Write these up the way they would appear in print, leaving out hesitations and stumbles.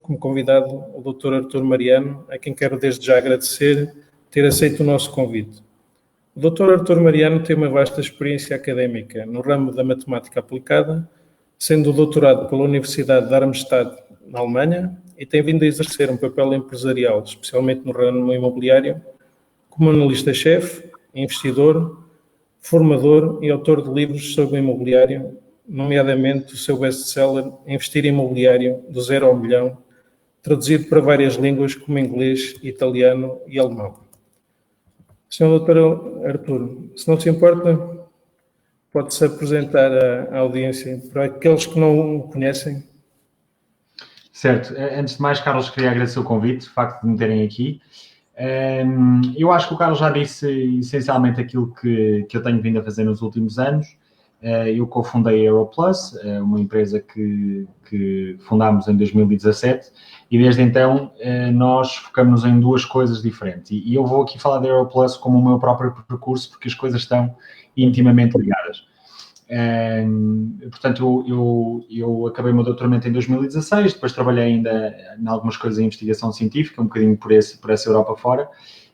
como convidado o Dr. Artur Mariano, a quem quero desde já agradecer ter aceito o nosso convite. O Dr. Artur Mariano tem uma vasta experiência académica no ramo da matemática aplicada, sendo doutorado pela Universidade de Darmstadt, na Alemanha, e tem vindo a exercer um papel empresarial, especialmente no ramo imobiliário, como analista-chefe, investidor, formador e autor de livros sobre imobiliário, nomeadamente o seu best-seller Investir Imobiliário, do zero ao milhão, traduzido para várias línguas como inglês, italiano e alemão. Sr. Dr. Artur, se não se importa, pode-se apresentar à audiência para aqueles que não o conhecem? Certo. Antes de mais, Carlos, queria agradecer o convite, o facto de me terem aqui. Eu acho que o Carlos já disse essencialmente aquilo que eu tenho vindo a fazer nos últimos anos. Eu cofundei a Aeroplus, uma empresa que fundámos em 2017, e desde então nós focamos em duas coisas diferentes. E eu vou aqui falar da Aeroplus como o meu próprio percurso, porque as coisas estão intimamente ligadas. Portanto, eu acabei o meu doutoramento em 2016, depois trabalhei ainda em algumas coisas em investigação científica, um bocadinho por essa Europa fora,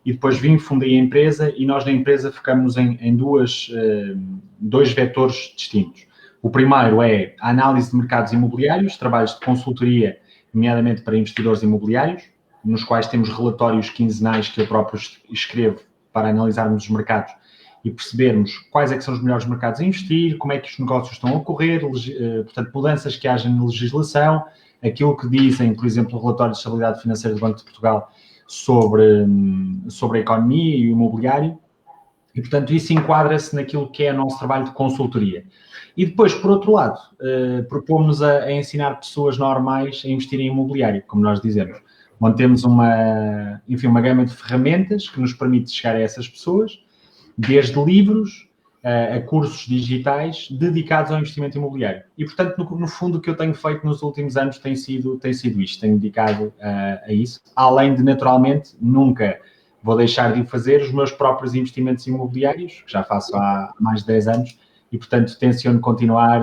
e depois fundei a empresa, e nós na empresa focamos em dois vetores distintos. O primeiro é a análise de mercados imobiliários, trabalhos de consultoria, nomeadamente para investidores imobiliários, nos quais temos relatórios quinzenais que eu próprio escrevo para analisarmos os mercados e percebermos quais é que são os melhores mercados a investir, como é que os negócios estão a ocorrer, portanto, mudanças que haja na legislação, aquilo que dizem, por exemplo, o relatório de estabilidade financeira do Banco de Portugal sobre a economia e o imobiliário, e, portanto, isso enquadra-se naquilo que é o nosso trabalho de consultoria. E depois, por outro lado, propomos a ensinar pessoas normais a investir em imobiliário, como nós dizemos, onde temos uma gama de ferramentas que nos permite chegar a essas pessoas, desde livros a cursos digitais dedicados ao investimento imobiliário. E, portanto, no fundo, o que eu tenho feito nos últimos anos tem sido isto, tenho dedicado a isso, além de, naturalmente, nunca vou deixar de fazer os meus próprios investimentos imobiliários, que já faço há mais de 10 anos, e, portanto, tenciono continuar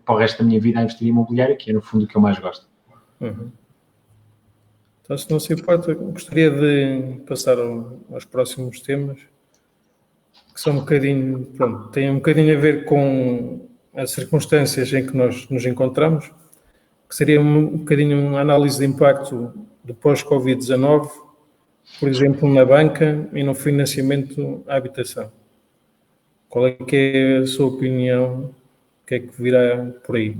para o resto da minha vida a investir em imobiliário, que é, no fundo, o que eu mais gosto. Uhum. Então, se não se importa, gostaria de passar aos próximos temas, que são têm um bocadinho a ver com as circunstâncias em que nós nos encontramos, que seria um bocadinho uma análise de impacto do pós-Covid-19, por exemplo, na banca e no financiamento à habitação. Qual é que é a sua opinião? O que é que virá por aí?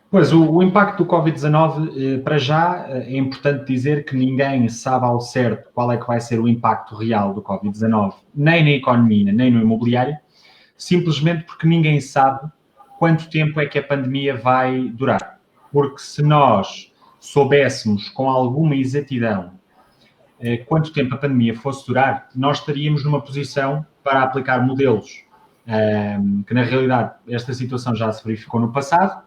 Pois, o impacto do Covid-19, para já, é importante dizer que ninguém sabe ao certo qual é que vai ser o impacto real do Covid-19, nem na economia, nem no imobiliário, simplesmente porque ninguém sabe quanto tempo é que a pandemia vai durar. Porque se nós soubéssemos com alguma exatidão quanto tempo a pandemia fosse durar, nós estaríamos numa posição para aplicar modelos que, na realidade, esta situação já se verificou no passado.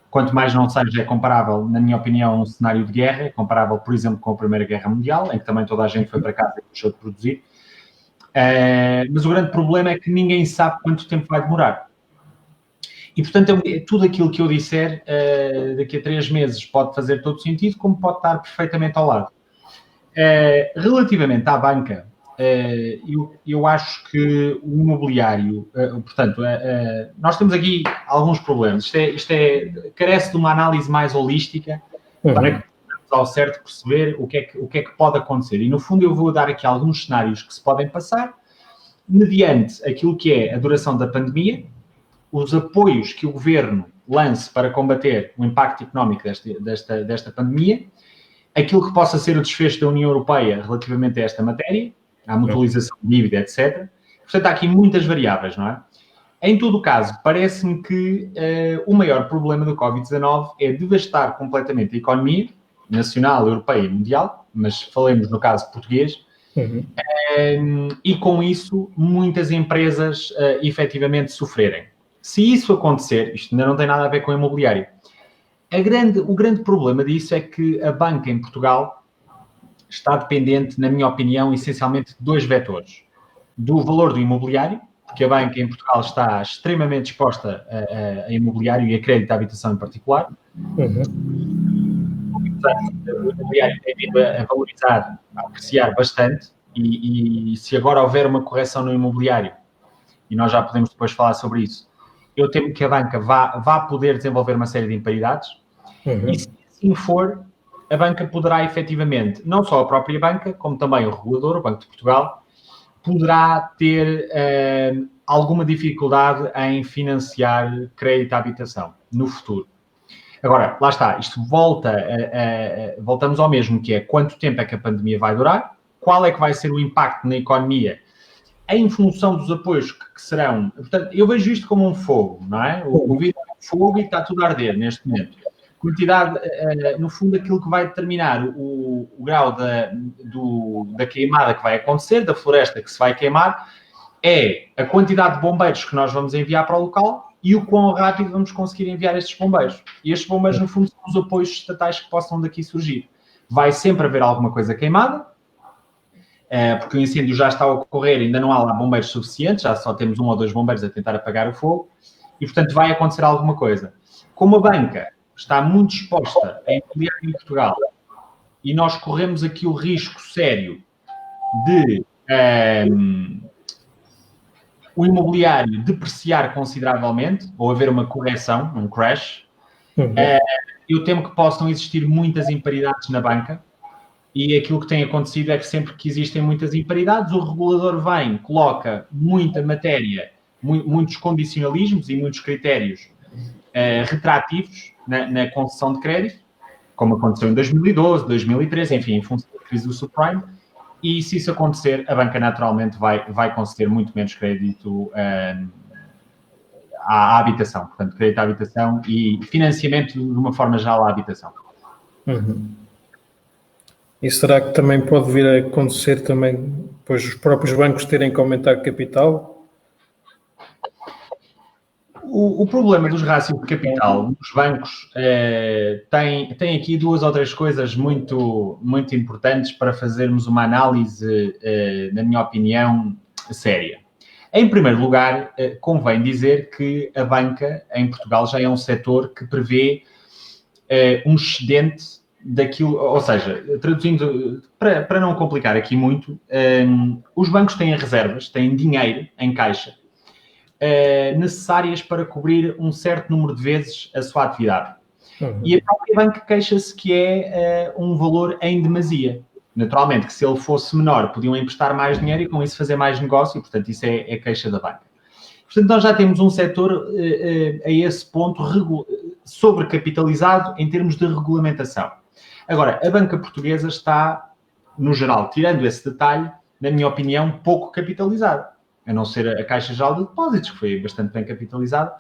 Quanto mais não seja, é comparável, na minha opinião, a um cenário de guerra, é comparável, por exemplo, com a Primeira Guerra Mundial, em que também toda a gente foi para casa e deixou de produzir. Mas o grande problema é que ninguém sabe quanto tempo vai demorar. E, portanto, tudo aquilo que eu disser daqui a 3 meses pode fazer todo sentido, como pode estar perfeitamente ao lado. Relativamente à banca, eu acho que o imobiliário, portanto, nós temos aqui alguns problemas. Isto carece de uma análise mais holística para que possamos ao certo perceber o que é que pode acontecer. E, no fundo, eu vou dar aqui alguns cenários que se podem passar mediante aquilo que é a duração da pandemia, os apoios que o governo lance para combater o impacto económico desta pandemia, aquilo que possa ser o desfecho da União Europeia relativamente a esta matéria, à mutualização de dívida, etc. Portanto, há aqui muitas variáveis, não é? Em todo o caso, parece-me que o maior problema do Covid-19 é devastar completamente a economia nacional, europeia e mundial, mas falemos no caso português, e com isso muitas empresas efetivamente sofrerem. Se isso acontecer, isto ainda não tem nada a ver com o imobiliário, o grande problema disso é que a banca em Portugal está dependente, na minha opinião, essencialmente de 2 vetores. Do valor do imobiliário, porque a banca em Portugal está extremamente exposta a imobiliário e a crédito à habitação em particular. anos, o imobiliário tem vindo a valorizar, a apreciar bastante, e se agora houver uma correção no imobiliário, e nós já podemos depois falar sobre isso, eu temo que a banca vá poder desenvolver uma série de imparidades, e se assim for, a banca poderá efetivamente, não só a própria banca, como também o regulador, o Banco de Portugal, poderá ter alguma dificuldade em financiar crédito à habitação no futuro. Agora, lá está, isto voltamos ao mesmo, que é quanto tempo é que a pandemia vai durar, qual é que vai ser o impacto na economia em função dos apoios que serão... Portanto, eu vejo isto como um fogo, não é? O vidro é um fogo e está tudo a arder neste momento. Quantidade, no fundo, aquilo que vai determinar o grau da queimada que vai acontecer, da floresta que se vai queimar, é a quantidade de bombeiros que nós vamos enviar para o local e o quão rápido vamos conseguir enviar estes bombeiros. E estes bombeiros, no fundo, são os apoios estatais que possam daqui surgir. Vai sempre haver alguma coisa queimada, porque o incêndio já está a ocorrer, ainda não há lá bombeiros suficientes, já só temos 1 ou 2 bombeiros a tentar apagar o fogo, e, portanto, vai acontecer alguma coisa. Como a banca está muito exposta a imobiliário em Portugal e nós corremos aqui o risco sério de o imobiliário depreciar consideravelmente ou haver uma correção, um crash, eu temo que possam existir muitas imparidades na banca e aquilo que tem acontecido é que sempre que existem muitas imparidades, o regulador vem, coloca muita matéria, muitos condicionalismos e muitos critérios retrativos na concessão de crédito, como aconteceu em 2012, 2013, enfim, em função da crise do subprime, e se isso acontecer, a banca naturalmente vai conceder muito menos crédito à habitação, portanto, crédito à habitação e financiamento de uma forma geral à habitação. E será que também pode vir a acontecer também, pois os próprios bancos terem que aumentar capital? O problema dos rácios de capital nos bancos tem aqui 2 ou 3 coisas muito, muito importantes para fazermos uma análise, na minha opinião, séria. Em primeiro lugar, convém dizer que a banca em Portugal já é um setor que prevê um excedente daquilo, ou seja, traduzindo, para não complicar aqui muito, os bancos têm reservas, têm dinheiro em caixa, necessárias para cobrir um certo número de vezes a sua atividade. E a própria banca queixa-se que é um valor em demasia. Naturalmente, que se ele fosse menor, podiam emprestar mais dinheiro e com isso fazer mais negócio, e, portanto, isso é a queixa da banca. Portanto, nós já temos um setor a esse ponto sobrecapitalizado em termos de regulamentação. Agora, a banca portuguesa está, no geral, tirando esse detalhe, na minha opinião, pouco capitalizada. A não ser a Caixa Geral de Depósitos, que foi bastante bem capitalizada.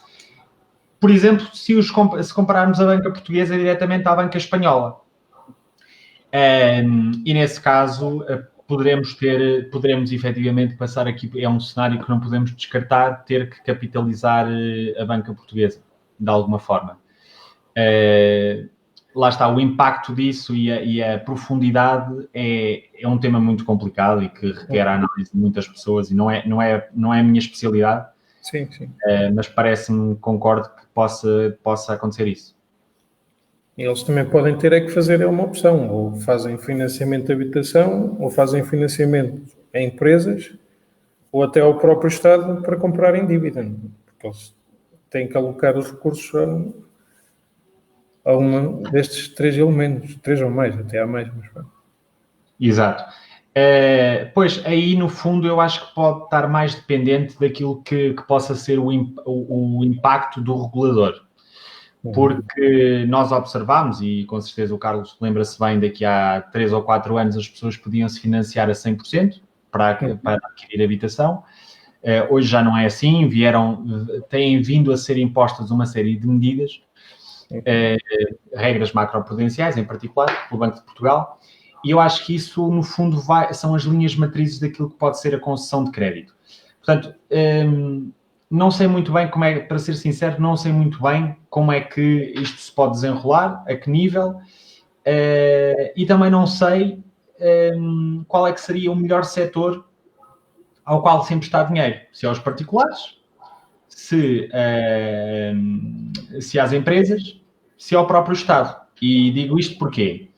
Por exemplo, se compararmos a banca portuguesa diretamente à banca espanhola. E nesse caso, poderemos efetivamente passar aqui, é um cenário que não podemos descartar, ter que capitalizar a banca portuguesa, de alguma forma. Lá está, o impacto disso e a profundidade é um tema muito complicado e que requer a análise de muitas pessoas e não é a minha especialidade. Sim. Mas parece-me, concordo que possa acontecer isso. Eles também podem ter que fazer uma opção, ou fazem financiamento de habitação, ou fazem financiamento a empresas, ou até ao próprio Estado para comprarem dívida, porque eles têm que alocar os recursos a um destes 3 elementos, 3 ou mais, até há mais. Mas... Exato. Pois, aí no fundo eu acho que pode estar mais dependente daquilo que possa ser o impacto do regulador. Porque nós observámos, e com certeza o Carlos lembra-se bem, daqui a 3 ou 4 anos as pessoas podiam se financiar a 100% para adquirir habitação. Hoje já não é assim, têm vindo a ser impostas uma série de medidas, regras macroprudenciais em particular, pelo Banco de Portugal, e eu acho que isso no fundo são as linhas matrizes daquilo que pode ser a concessão de crédito. Portanto, não sei muito bem como é, para ser sincero, não sei muito bem como é que isto se pode desenrolar, a que nível, e também não sei qual é que seria o melhor setor ao qual sempre está dinheiro. Se aos particulares, se às empresas, se ao próprio Estado. E digo isto porquê?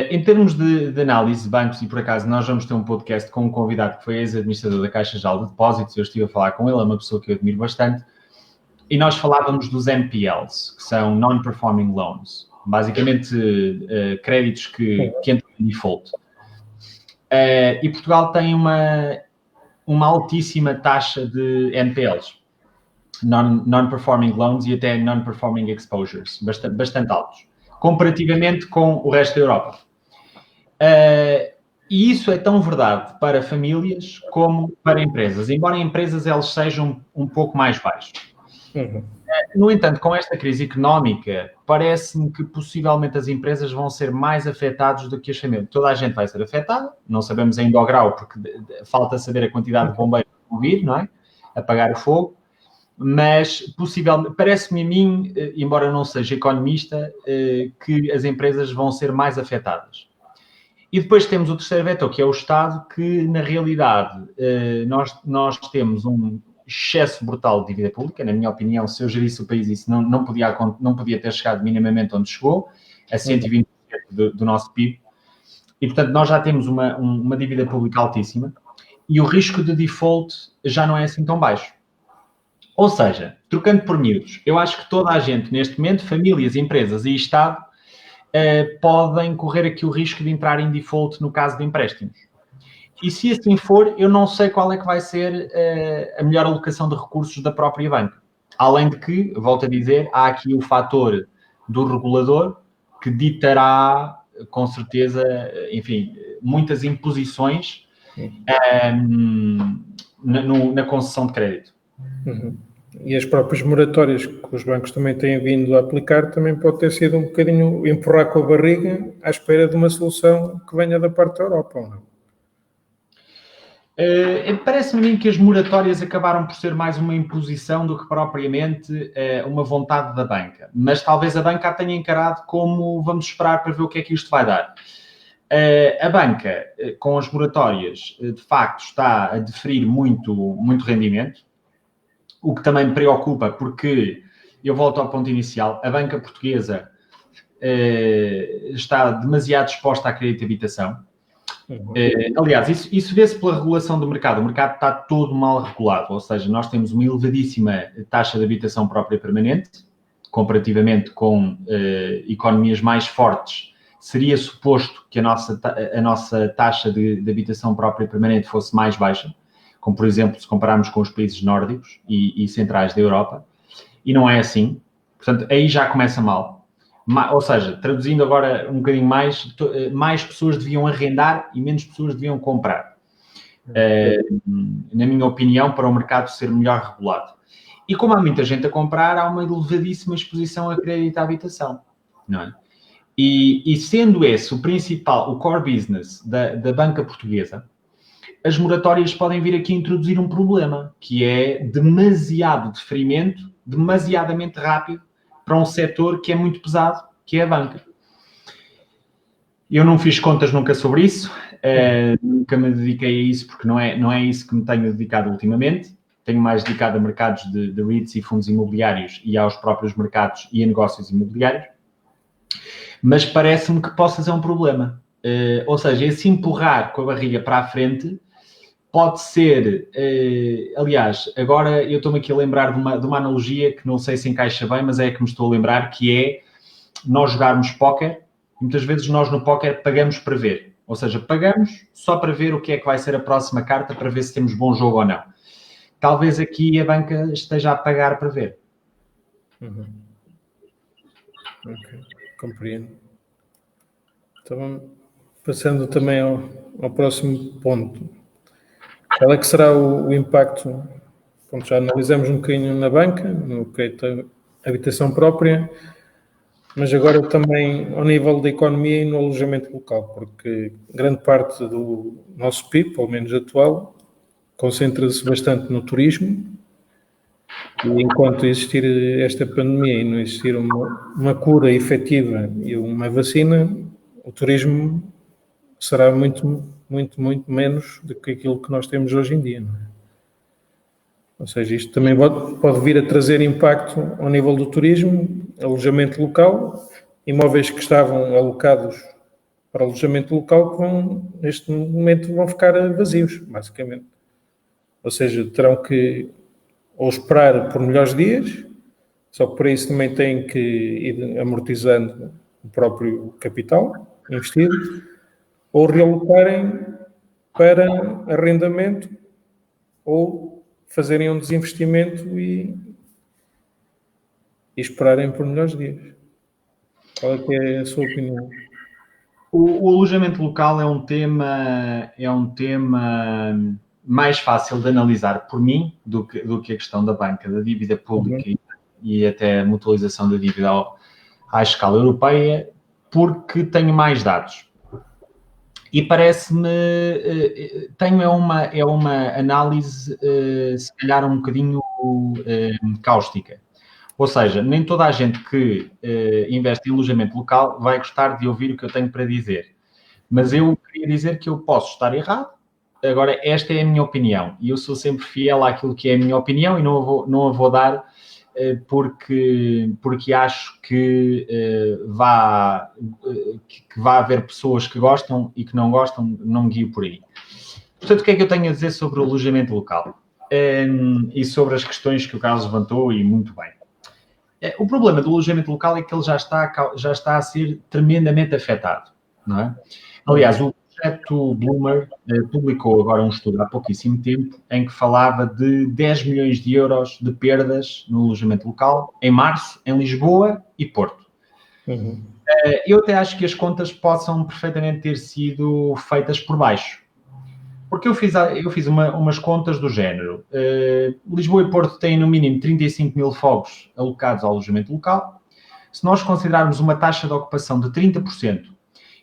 Em termos de análise de bancos, e por acaso nós vamos ter um podcast com um convidado que foi ex-administrador da Caixa Geral de Depósitos, eu estive a falar com ele, é uma pessoa que eu admiro bastante, e nós falávamos dos NPLs, que são Non-Performing Loans, basicamente créditos que entram em default. E Portugal tem uma altíssima taxa de NPLs, Non-Performing Loans, e até Non-Performing Exposures, bastante altos, comparativamente com o resto da Europa. E isso é tão verdade para famílias como para empresas, embora em empresas elas sejam um pouco mais baixos. No entanto, com esta crise económica, parece-me que possivelmente as empresas vão ser mais afetadas do que as famílias. Toda a gente vai ser afetada, não sabemos ainda o grau, porque falta saber a quantidade de bombeiros que vão vir, não é? Apagar o fogo. Mas, possivelmente, parece-me a mim, embora eu não seja economista, que as empresas vão ser mais afetadas. E depois temos o terceiro vetor, que é o Estado, que, na realidade, nós temos um excesso brutal de dívida pública. Na minha opinião, se eu gerisse o país, isso não podia ter chegado minimamente onde chegou, a 120% do nosso PIB. E, portanto, nós já temos uma dívida pública altíssima e o risco de default já não é assim tão baixo. Ou seja, trocando por miúdos, eu acho que toda a gente, neste momento, famílias, empresas e Estado, podem correr aqui o risco de entrar em default no caso de empréstimos. E se assim for, eu não sei qual é que vai ser a melhor alocação de recursos da própria banca. Além de que, volto a dizer, há aqui o fator do regulador que ditará, com certeza, enfim, muitas imposições na concessão de crédito. E as próprias moratórias que os bancos também têm vindo a aplicar também pode ter sido um bocadinho empurrar com a barriga à espera de uma solução que venha da parte da Europa, ou não? Parece-me que as moratórias acabaram por ser mais uma imposição do que propriamente uma vontade da banca. Mas talvez a banca a tenha encarado como vamos esperar para ver o que é que isto vai dar. A banca, com as moratórias, de facto está a deferir muito rendimento, o que também me preocupa, porque, eu volto ao ponto inicial, a banca portuguesa está demasiado exposta à crédito de habitação. Aliás, isso vê-se pela regulação do mercado. O mercado está todo mal regulado, ou seja, nós temos uma elevadíssima taxa de habitação própria permanente, comparativamente com economias mais fortes. Seria suposto que a nossa taxa de habitação própria permanente fosse mais baixa, como, por exemplo, se compararmos com os países nórdicos e centrais da Europa, e não é assim. Portanto, aí já começa mal. Ou seja, traduzindo agora um bocadinho mais pessoas deviam arrendar e menos pessoas deviam comprar. Na minha opinião, para o mercado ser melhor regulado. E como há muita gente a comprar, há uma elevadíssima exposição a crédito à habitação, não é? E sendo esse o principal, o core business da banca portuguesa, as moratórias podem vir aqui introduzir um problema, que é demasiado deferimento, demasiadamente rápido, para um setor que é muito pesado, que é a banca. Eu não fiz contas nunca sobre isso, nunca me dediquei a isso, porque não é isso que me tenho dedicado ultimamente. Tenho mais dedicado a mercados de REITs e fundos imobiliários e aos próprios mercados e a negócios imobiliários. Mas parece-me que possa ser um problema. Ou seja, esse empurrar com a barriga para a frente pode ser, aliás, agora eu estou-me aqui a lembrar de uma analogia que não sei se encaixa bem, mas é a que me estou a lembrar, que é nós jogarmos póquer. Muitas vezes nós no póquer pagamos para ver. Ou seja, pagamos só para ver o que é que vai ser a próxima carta, para ver se temos bom jogo ou não. Talvez aqui a banca esteja a pagar para ver. Ok, compreendo. Então, passando também ao próximo ponto. Qual é que será o impacto? Bom, já analisamos um bocadinho na banca, no crédito à habitação própria, mas agora também ao nível da economia e no alojamento local, porque grande parte do nosso PIB, pelo menos atual, concentra-se bastante no turismo, e enquanto existir esta pandemia e não existir uma cura efetiva e uma vacina, o turismo será muito menos do que aquilo que nós temos hoje em dia, não é? Ou seja, isto também pode vir a trazer impacto ao nível do turismo, alojamento local imóveis que estavam alocados para alojamento local que neste momento vão ficar vazios, basicamente. Ou seja, terão que ou esperar por melhores dias, só que para isso também têm que ir amortizando o próprio capital investido, ou realocarem para arrendamento ou fazerem um desinvestimento e esperarem por melhores dias. Qual é que é a sua opinião? O alojamento local é um tema mais fácil de analisar por mim do que a questão da banca, da dívida pública e até a mutualização da dívida à escala europeia, porque tenho mais dados. E parece-me, é uma análise, se calhar um bocadinho cáustica. Ou seja, nem toda a gente que investe em alojamento local vai gostar de ouvir o que eu tenho para dizer. Mas eu queria dizer que eu posso estar errado. Agora, esta é a minha opinião. E eu sou sempre fiel àquilo que é a minha opinião e não a vou dar porque acho que vai haver pessoas que gostam e que não gostam, não me guio por aí. Portanto, o que é que eu tenho a dizer sobre o alojamento local? E sobre as questões que o Carlos levantou, e muito bem. O problema do alojamento local é que ele já está a ser tremendamente afetado, não é? Aliás, o projeto Bloomer publicou agora um estudo há pouquíssimo tempo em que falava de 10 milhões de euros de perdas no alojamento local em março, em Lisboa e Porto. Eu até acho que as contas possam perfeitamente ter sido feitas por baixo. Porque eu fiz umas contas do género. Lisboa e Porto têm no mínimo 35 mil fogos alocados ao alojamento local. Se nós considerarmos uma taxa de ocupação de 30%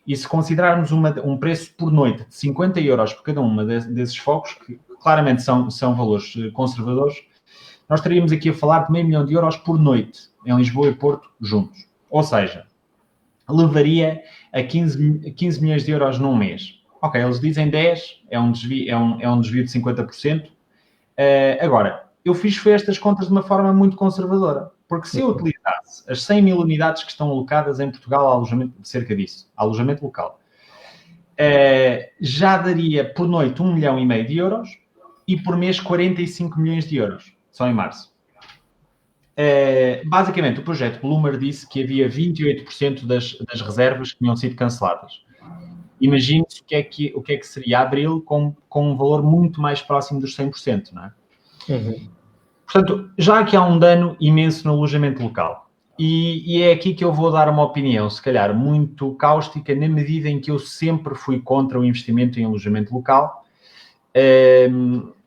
e se considerarmos um preço por noite de 50 euros por cada uma desses fogos, que claramente são valores conservadores, nós estaríamos aqui a falar de $500 mil euros por noite em Lisboa e Porto juntos. Ou seja, levaria a 15 milhões de euros num mês. Ok, eles dizem 10, é um desvio de 50%. Agora, eu fiz estas contas de uma forma muito conservadora, porque se eu utilizasse as 100 mil unidades que estão alocadas em Portugal a alojamento, cerca disso, a alojamento local, já daria por noite 1,5 milhão de euros e por mês 45 milhões de euros, só em março. Basicamente, o projeto Bloomer disse que havia 28% das reservas que tinham sido canceladas. Imagine-se o que é que seria abril com um valor muito mais próximo dos 100%, não é? Portanto, já que há um dano imenso no alojamento local, e é aqui que eu vou dar uma opinião, se calhar muito cáustica, na medida em que eu sempre fui contra o investimento em alojamento local.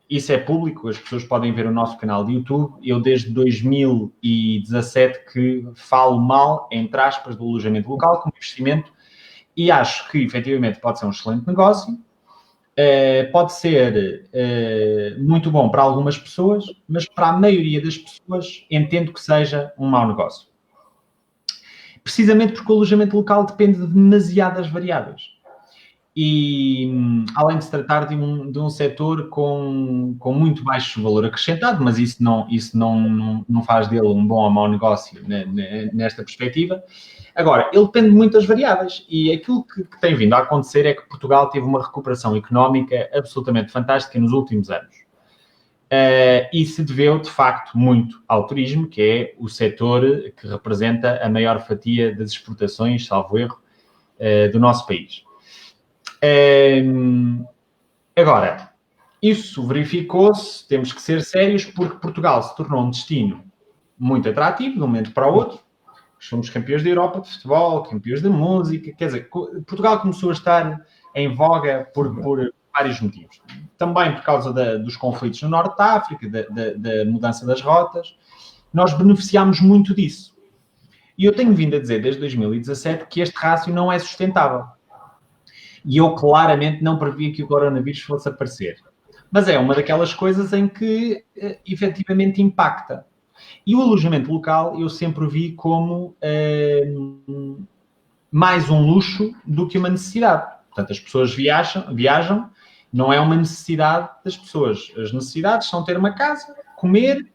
Isso é público, as pessoas podem ver o nosso canal de YouTube. Eu, desde 2017, que falo mal, entre aspas, do alojamento local como investimento, e acho que, efetivamente, pode ser um excelente negócio, pode ser muito bom para algumas pessoas, mas para a maioria das pessoas entendo que seja um mau negócio. Precisamente porque o alojamento local depende de demasiadas variáveis. E, além de se tratar de um setor com muito baixo valor acrescentado, mas isso não faz dele um bom ou mau negócio nesta perspectiva. Agora, ele depende de muitas variáveis e aquilo que tem vindo a acontecer é que Portugal teve uma recuperação económica absolutamente fantástica nos últimos anos. E se deveu, de facto, muito ao turismo, que é o setor que representa a maior fatia das exportações, salvo erro, do nosso país. Agora, isso verificou-se, temos que ser sérios, porque Portugal se tornou um destino muito atrativo de um momento para o outro. Somos campeões da Europa de futebol, campeões da música, quer dizer, Portugal começou a estar em voga por vários motivos. Também por causa dos conflitos no Norte da África, da mudança das rotas. Nós beneficiámos muito disso. E eu tenho vindo a dizer desde 2017 que este rácio não é sustentável. E eu claramente não previa que o coronavírus fosse aparecer. Mas é uma daquelas coisas em que efetivamente impacta. E o alojamento local eu sempre o vi como mais um luxo do que uma necessidade. Portanto, as pessoas viajam, não é uma necessidade das pessoas. As necessidades são ter uma casa, comer,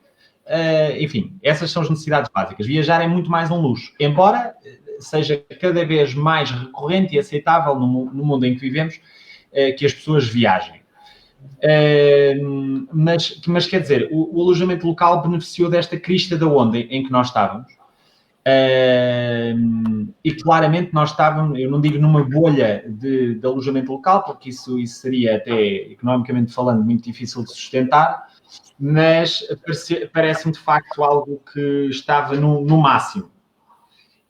enfim, essas são as necessidades básicas. Viajar é muito mais um luxo. Embora seja cada vez mais recorrente e aceitável no mundo em que vivemos, que as pessoas viajem. Mas quer dizer, o alojamento local beneficiou desta crista da onda em que nós estávamos. E claramente nós estávamos, eu não digo numa bolha de alojamento local, porque isso seria até, economicamente falando, muito difícil de sustentar, mas parece-me de facto algo que estava no máximo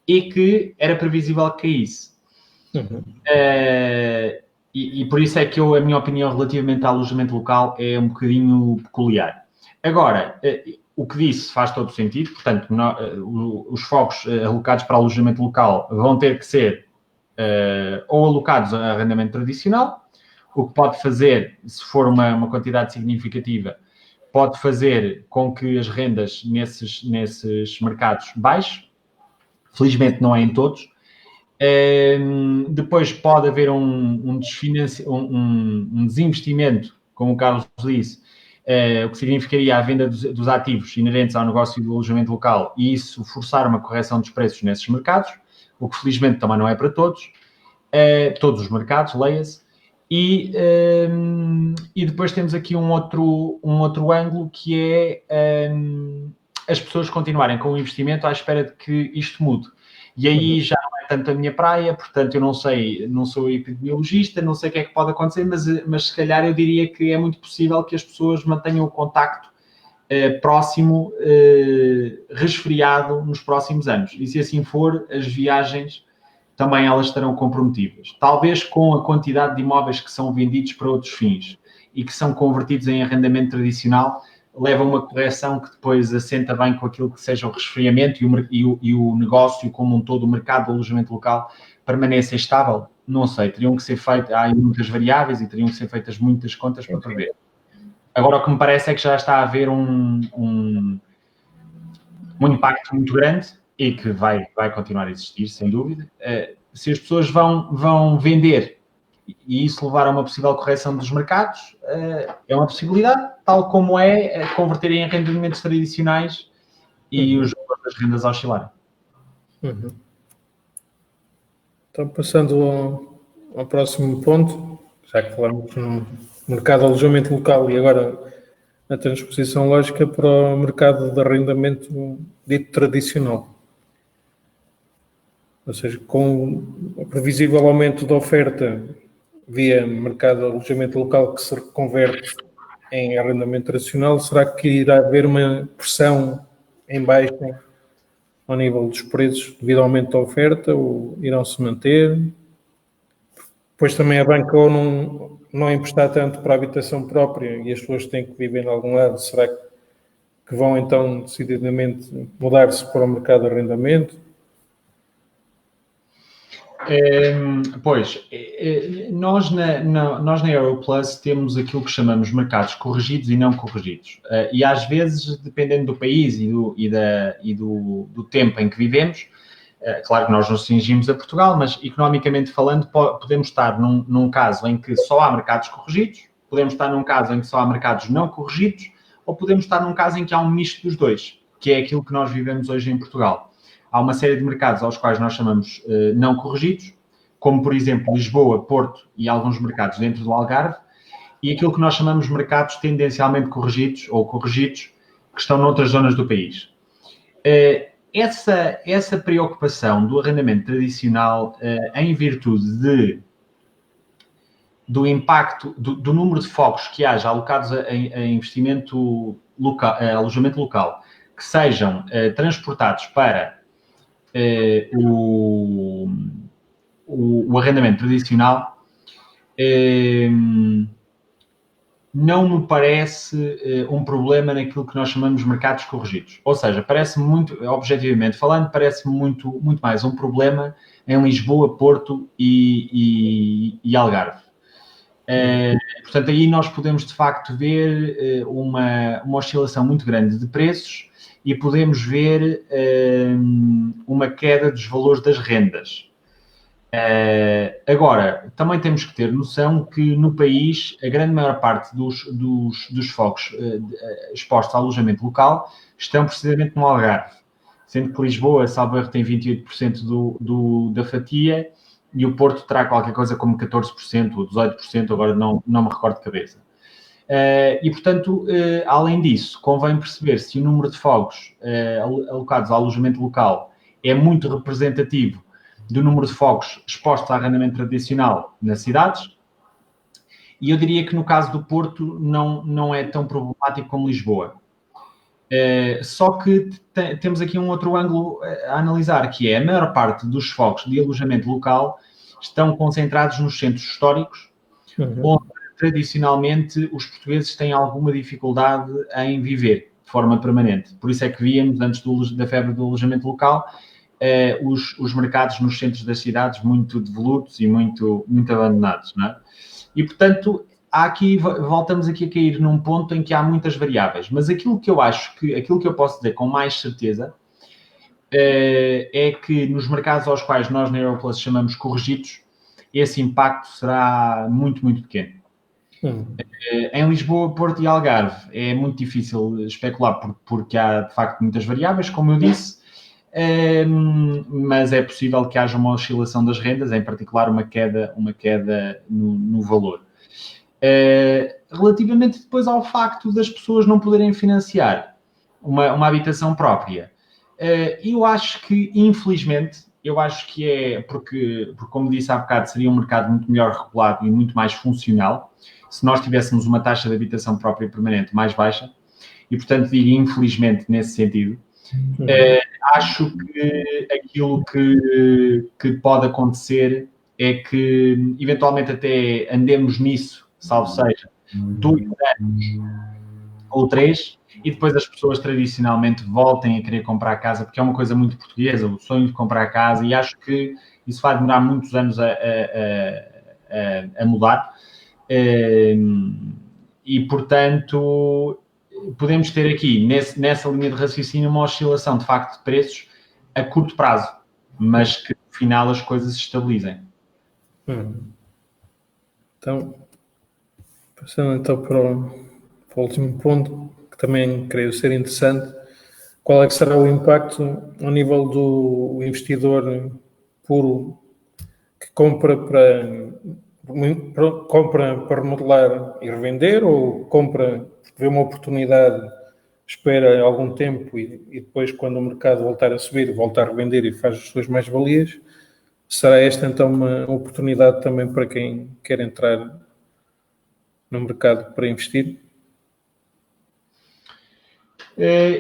e que era previsível que caísse. Uhum. E por isso é que a minha opinião relativamente ao alojamento local é um bocadinho peculiar. Agora, o que disse faz todo o sentido, portanto, os focos alocados para alojamento local vão ter que ser ou alocados a arrendamento tradicional, o que pode fazer, se for uma quantidade significativa, pode fazer com que as rendas nesses mercados baixem. Felizmente não é em todos. Depois pode haver um desinvestimento, como o Carlos disse, o que significaria a venda dos ativos inerentes ao negócio do alojamento local e isso forçar uma correção dos preços nesses mercados, o que felizmente também não é para todos os mercados, leia-se. E depois temos aqui um outro ângulo que é as pessoas continuarem com o investimento à espera de que isto mude. E aí já não é tanto a minha praia, portanto eu não sei, não sou epidemiologista, não sei o que é que pode acontecer, mas se calhar eu diria que é muito possível que as pessoas mantenham o contacto próximo, resfriado nos próximos anos. E se assim for, as viagens também elas estarão comprometidas. Talvez com a quantidade de imóveis que são vendidos para outros fins e que são convertidos em arrendamento tradicional, leva a uma correção que depois assenta bem com aquilo que seja o resfriamento e o negócio como um todo, o mercado do alojamento local, permaneça estável? Não sei, teriam que ser feitas, há muitas variáveis e teriam que ser feitas muitas contas para prever. Agora, o que me parece é que já está a haver um impacto muito grande e que vai continuar a existir, sem dúvida. Se as pessoas vão vender e isso levar a uma possível correção dos mercados, é uma possibilidade, tal como é converter em rendimentos tradicionais e os valores das rendas oscilarem. Então, passando ao próximo ponto, já que falamos no mercado de alojamento local e agora a transposição lógica para o mercado de arrendamento dito tradicional. Ou seja, com o previsível aumento da oferta via mercado de alojamento local que se reconverte em arrendamento tradicional, será que irá haver uma pressão em baixa ao nível dos preços devido ao aumento da oferta ou irão se manter? Depois também a banca ou não emprestar tanto para a habitação própria e as pessoas têm que viver em algum lado, será que vão então decididamente mudar-se para o mercado de arrendamento? Pois, nós na Europlus temos aquilo que chamamos mercados corrigidos e não corrigidos. E às vezes, dependendo do país e do tempo em que vivemos, claro que nós nos cingimos a Portugal, mas economicamente falando, podemos estar num caso em que só há mercados corrigidos, podemos estar num caso em que só há mercados não corrigidos, ou podemos estar num caso em que há um misto dos dois, que é aquilo que nós vivemos hoje em Portugal. Há uma série de mercados aos quais nós chamamos não corrigidos, como, por exemplo, Lisboa, Porto e alguns mercados dentro do Algarve, e aquilo que nós chamamos de mercados tendencialmente corrigidos ou corrigidos, que estão noutras zonas do país. Essa preocupação do arrendamento tradicional, em virtude do impacto, do número de focos que haja alocados a investimento local, a alojamento local, que sejam transportados para o arrendamento tradicional, não me parece um problema naquilo que nós chamamos de mercados corrigidos. Ou seja, parece-me muito, objetivamente falando, parece-me muito mais um problema em Lisboa, Porto e Algarve. Portanto, aí nós podemos de facto ver uma oscilação muito grande de preços e podemos ver uma queda dos valores das rendas. Agora, também temos que ter noção que no país a grande maior parte dos focos expostos ao alojamento local estão precisamente no Algarve. sendo que Lisboa, salvo erro, tem 28% da fatia e o Porto terá qualquer coisa como 14% ou 18%, agora não me recordo de cabeça. E, portanto, além disso, convém perceber se o número de fogos alocados ao alojamento local é muito representativo do número de fogos expostos a arrendamento tradicional nas cidades. E eu diria que no caso do Porto não é tão problemático como Lisboa. Só que temos aqui um outro ângulo a analisar, que é a maior parte dos fogos de alojamento local estão concentrados nos centros históricos, onde tradicionalmente os portugueses têm alguma dificuldade em viver de forma permanente. Por isso é que víamos, antes da febre do alojamento local, os mercados nos centros das cidades muito devolutos e muito abandonados, não é? E, portanto, voltamos aqui a cair num ponto em que há muitas variáveis, mas aquilo que eu posso dizer com mais certeza é que nos mercados aos quais nós na Europlus chamamos corrigidos, esse impacto será muito, muito pequeno. Em Lisboa, Porto e Algarve é muito difícil especular porque há de facto muitas variáveis, como eu disse, mas é possível que haja uma oscilação das rendas, em particular uma queda no valor. Relativamente depois ao facto das pessoas não poderem financiar uma habitação própria, eu acho que, infelizmente, porque como disse há bocado, seria um mercado muito melhor regulado e muito mais funcional se nós tivéssemos uma taxa de habitação própria permanente mais baixa, e portanto digo infelizmente nesse sentido. Acho que aquilo que pode acontecer é que eventualmente até andemos nisso, salvo seja, 2 anos ou 3, e depois as pessoas tradicionalmente voltem a querer comprar casa, porque é uma coisa muito portuguesa, o sonho de comprar casa, e acho que isso vai demorar muitos anos a mudar. E, portanto, podemos ter aqui, nessa linha de raciocínio, uma oscilação, de facto, de preços a curto prazo, mas que, no final, as coisas se estabilizem. Então, passando então para o último ponto, que também creio ser interessante, qual é que será o impacto ao nível do investidor puro que compra para remodelar e revender, ou compra porque vê uma oportunidade, espera algum tempo e depois, quando o mercado voltar a subir, volta a revender e faz as suas mais-valias? Será esta então uma oportunidade também para quem quer entrar no mercado para investir?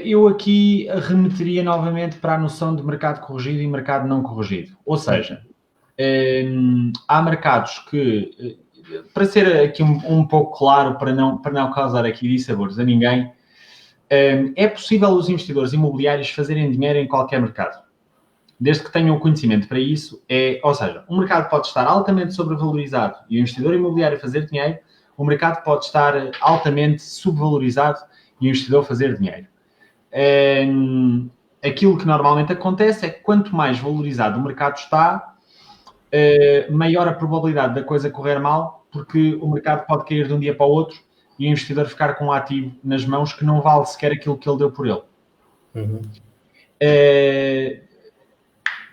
Eu aqui remeteria novamente para a noção de mercado corrigido e mercado não corrigido. Ou seja, há mercados que, para ser aqui um pouco claro, para não causar aqui dissabores a ninguém, é possível os investidores imobiliários fazerem dinheiro em qualquer mercado, desde que tenham o conhecimento para isso. Ou seja, um mercado pode estar altamente sobrevalorizado e o investidor imobiliário fazer dinheiro, o mercado pode estar altamente subvalorizado e o investidor fazer dinheiro. Aquilo que normalmente acontece é que quanto mais valorizado o mercado está, maior a probabilidade da coisa correr mal, porque o mercado pode cair de um dia para o outro e o investidor ficar com um ativo nas mãos que não vale sequer aquilo que ele deu por ele.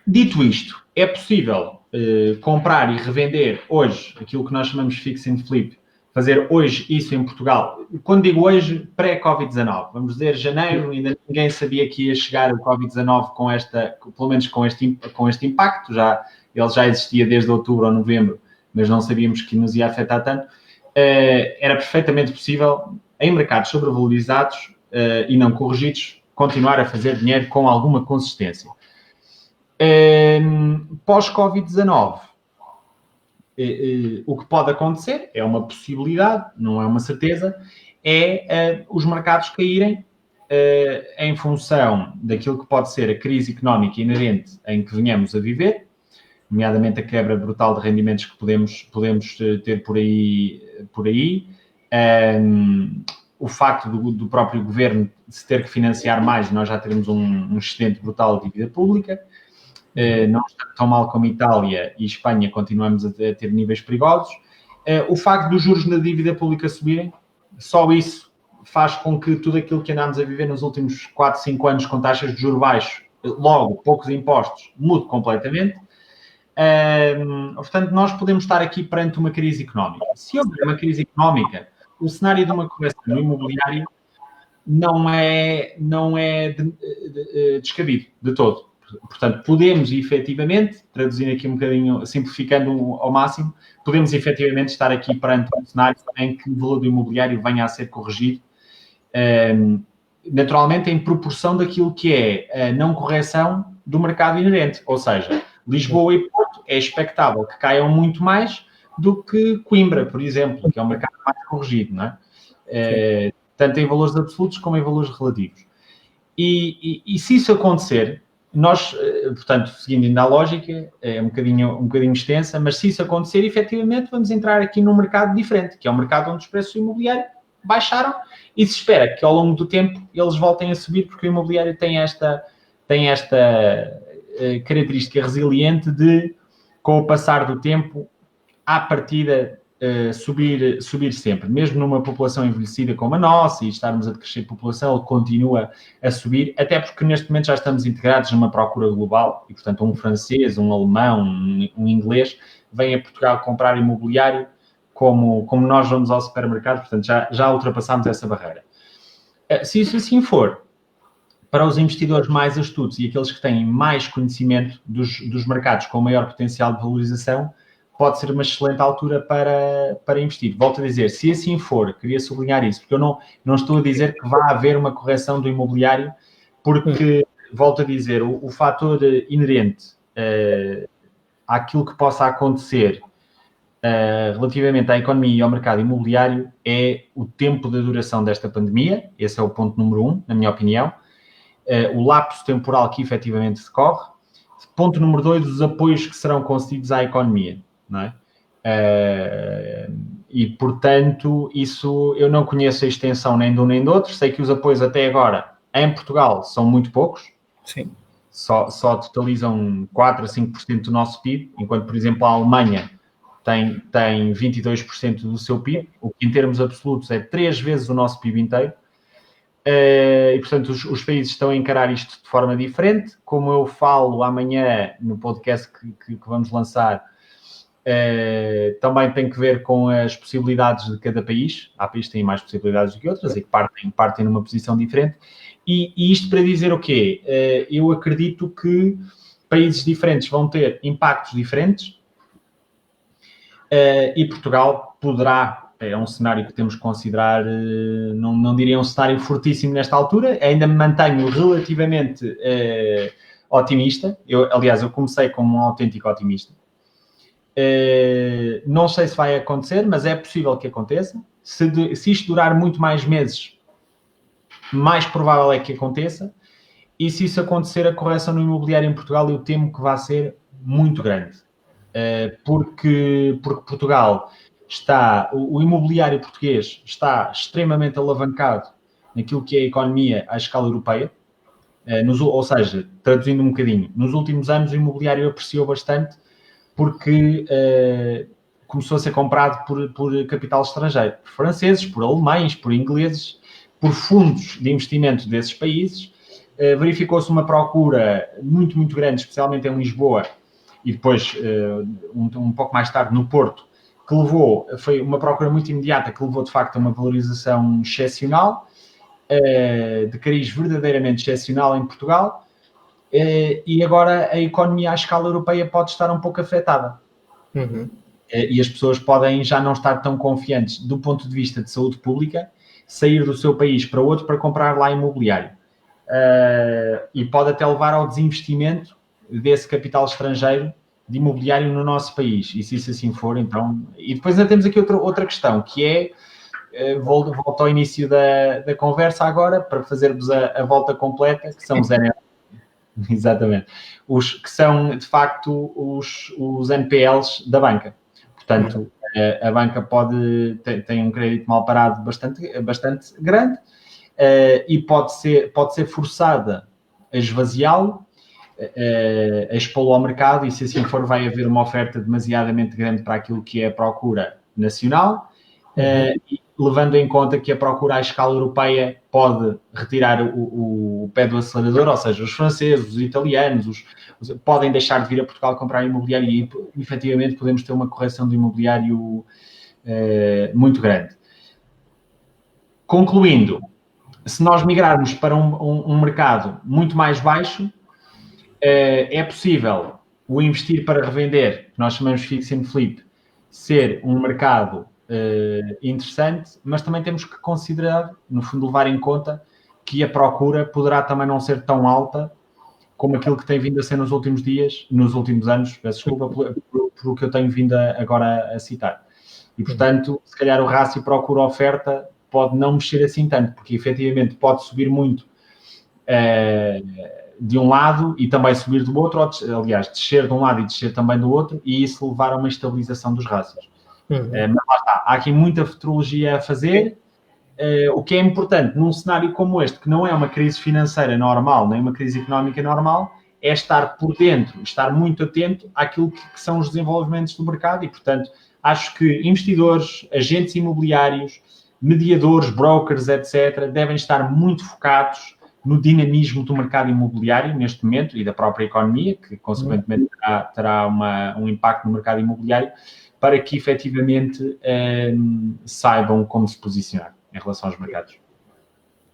Dito isto, é possível comprar e revender hoje aquilo que nós chamamos de fix and flip, fazer hoje isso em Portugal. Quando digo hoje, pré-Covid-19, vamos dizer janeiro, ainda ninguém sabia que ia chegar o Covid-19 pelo menos com este impacto, ele já existia desde outubro ou novembro, mas não sabíamos que nos ia afetar tanto. Era perfeitamente possível, em mercados sobrevalorizados e não corrigidos, continuar a fazer dinheiro com alguma consistência. Pós-Covid-19, o que pode acontecer, é uma possibilidade, não é uma certeza, é os mercados caírem em função daquilo que pode ser a crise económica inerente em que venhamos a viver, nomeadamente a quebra brutal de rendimentos que podemos ter por aí. O facto do próprio governo se ter que financiar mais, nós já teremos um excedente brutal de dívida pública. Não está tão mal como Itália e Espanha, continuamos a ter níveis perigosos. O facto dos juros na dívida pública subirem, só isso faz com que tudo aquilo que andámos a viver nos últimos 4, 5 anos com taxas de juros baixos logo poucos impostos, mude completamente. Portanto, nós podemos estar aqui perante uma crise económica. Se houver uma crise económica, o cenário de uma correção no imobiliário não é descabido de todo. Portanto, podemos efetivamente, traduzindo aqui um bocadinho, simplificando ao máximo, podemos efetivamente estar aqui perante um cenário em que o valor do imobiliário venha a ser corrigido, naturalmente em proporção daquilo que é a não correção do mercado inerente. Ou seja, Lisboa e Porto é expectável que caiam muito mais do que Coimbra, por exemplo, que é um mercado mais corrigido, não é? Tanto em valores absolutos como em valores relativos. E se isso acontecer, nós, portanto, seguindo ainda a lógica, é um bocadinho extensa, mas se isso acontecer, efetivamente, vamos entrar aqui num mercado diferente, que é um mercado onde os preços do imobiliário baixaram e se espera que ao longo do tempo eles voltem a subir, porque o imobiliário tem esta característica resiliente de, com o passar do tempo, à partida, subir sempre. Mesmo numa população envelhecida como a nossa e estarmos a crescer de população, ele continua a subir, até porque neste momento já estamos integrados numa procura global e, portanto, um francês, um alemão, um inglês, vem a Portugal comprar imobiliário como nós vamos ao supermercado, portanto, já ultrapassámos essa barreira. Se isso assim for, para os investidores mais astutos e aqueles que têm mais conhecimento dos mercados com maior potencial de valorização, pode ser uma excelente altura para investir. Volto a dizer, se assim for, queria sublinhar isso, porque eu não estou a dizer que vai haver uma correção do imobiliário, porque, volto a dizer, o fator inerente àquilo que possa acontecer relativamente à economia e ao mercado imobiliário é o tempo da duração desta pandemia. Esse é o ponto número 1, na minha opinião. O lapso temporal que efetivamente decorre. Ponto número 2, os apoios que serão concedidos à economia. Não é? E, portanto, isso eu não conheço a extensão nem de um nem do outro. Sei que os apoios até agora, em Portugal, são muito poucos. Sim. Só totalizam 4 a 5% do nosso PIB, enquanto, por exemplo, a Alemanha tem 22% do seu PIB, o que em termos absolutos é 3 vezes o nosso PIB inteiro. E, portanto, os países estão a encarar isto de forma diferente. Como eu falo amanhã no podcast que vamos lançar, também tem que ver com as possibilidades de cada país. Há países que têm mais possibilidades do que outras e que partem numa posição diferente. E isto para dizer o quê? Eu acredito que países diferentes vão ter impactos diferentes e Portugal poderá, é um cenário que temos que considerar, não diria um cenário fortíssimo nesta altura, ainda me mantenho relativamente otimista. Aliás, eu comecei como um autêntico otimista. Não sei se vai acontecer, mas é possível que aconteça. Se isto durar muito mais meses, mais provável é que aconteça. E se isso acontecer, a correção no imobiliário em Portugal, eu temo que vai ser muito grande. Porque Portugal o imobiliário português está extremamente alavancado naquilo que é a economia à escala europeia. Ou seja, traduzindo um bocadinho, nos últimos anos o imobiliário apreciou bastante porque começou a ser comprado por capital estrangeiro, por franceses, por alemães, por ingleses, por fundos de investimento desses países. Verificou-se uma procura muito, muito grande, especialmente em Lisboa e depois, um pouco mais tarde, no Porto, que foi uma procura muito imediata, que levou, de facto, a uma valorização excepcional, de cariz verdadeiramente excepcional em Portugal. E agora a economia à escala europeia pode estar um pouco afetada. Uhum. E as pessoas podem já não estar tão confiantes do ponto de vista de saúde pública, sair do seu país para outro para comprar lá imobiliário. E pode até levar ao desinvestimento desse capital estrangeiro de imobiliário no nosso país. E se isso assim for, então... E depois ainda temos aqui outra questão, que é... volto ao início da conversa agora, para fazermos a volta completa, que são os Exatamente. Que são, de facto, os NPLs da banca. Portanto, a banca tem um crédito mal parado bastante grande e pode ser forçada a esvaziá-lo, a expô-lo ao mercado, e se assim for vai haver uma oferta demasiadamente grande para aquilo que é a procura nacional levando em conta que a procura à escala europeia pode retirar o pé do acelerador, ou seja, os franceses, os italianos, podem deixar de vir a Portugal comprar imobiliário e, efetivamente, podemos ter uma correção do imobiliário muito grande. Concluindo, se nós migrarmos para um mercado muito mais baixo, é possível o investir para revender, que nós chamamos de fix and flip, ser um mercado interessante, mas também temos que considerar, no fundo, levar em conta que a procura poderá também não ser tão alta como aquilo que tem vindo a ser nos últimos dias, nos últimos anos, peço desculpa, por o que eu tenho vindo agora a citar. E, portanto, se calhar o rácio procura-oferta pode não mexer assim tanto, porque efetivamente pode subir muito de um lado e também subir do outro, ou, aliás, descer de um lado e descer também do outro, e isso levar a uma estabilização dos rácios. Mas lá está, há aqui muita futurologia a fazer. O que é importante num cenário como este, que não é uma crise financeira normal, nem uma crise económica normal, é estar por dentro, estar muito atento àquilo que são os desenvolvimentos do mercado e, portanto, acho que investidores, agentes imobiliários, mediadores, brokers, etc., devem estar muito focados no dinamismo do mercado imobiliário neste momento e da própria economia, que, consequentemente, terá um impacto no mercado imobiliário, para que, efetivamente, saibam como se posicionar em relação aos mercados.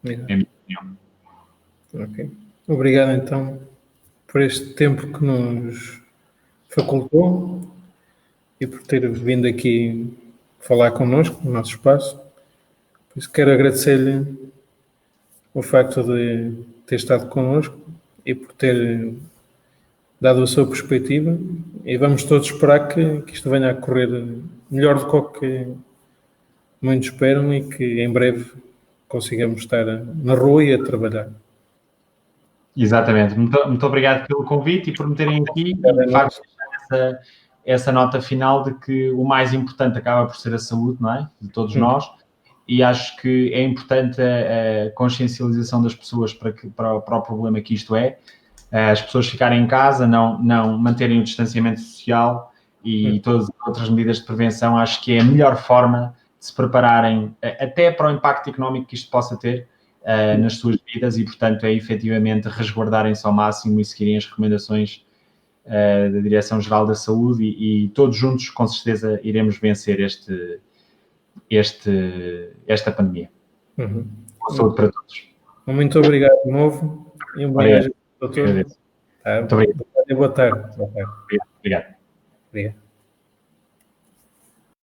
É a minha opinião. Ok. Obrigado, então, por este tempo que nos facultou e por ter vindo aqui falar connosco no nosso espaço. Por isso quero agradecer-lhe o facto de ter estado connosco e por ter dado a sua perspectiva, e vamos todos esperar que isto venha a correr melhor do que muitos esperam e que em breve consigamos estar na rua e a trabalhar. Exatamente. Muito obrigado pelo convite e por me terem aqui e, de facto, essa nota final de que o mais importante acaba por ser a saúde, não é? De todos nós. E acho que é importante a consciencialização das pessoas para o problema que isto é. As pessoas ficarem em casa, não manterem o distanciamento social e todas as outras medidas de prevenção. Acho que é a melhor forma de se prepararem até para o impacto económico que isto possa ter nas suas vidas e, portanto, é efetivamente resguardarem-se ao máximo e seguirem as recomendações da Direção-Geral da Saúde e todos juntos, com certeza, iremos vencer esta pandemia. Boa saúde para todos. Muito obrigado de novo e um bem-aja, doutor. Muito obrigado. Boa tarde. Obrigado. Obrigado.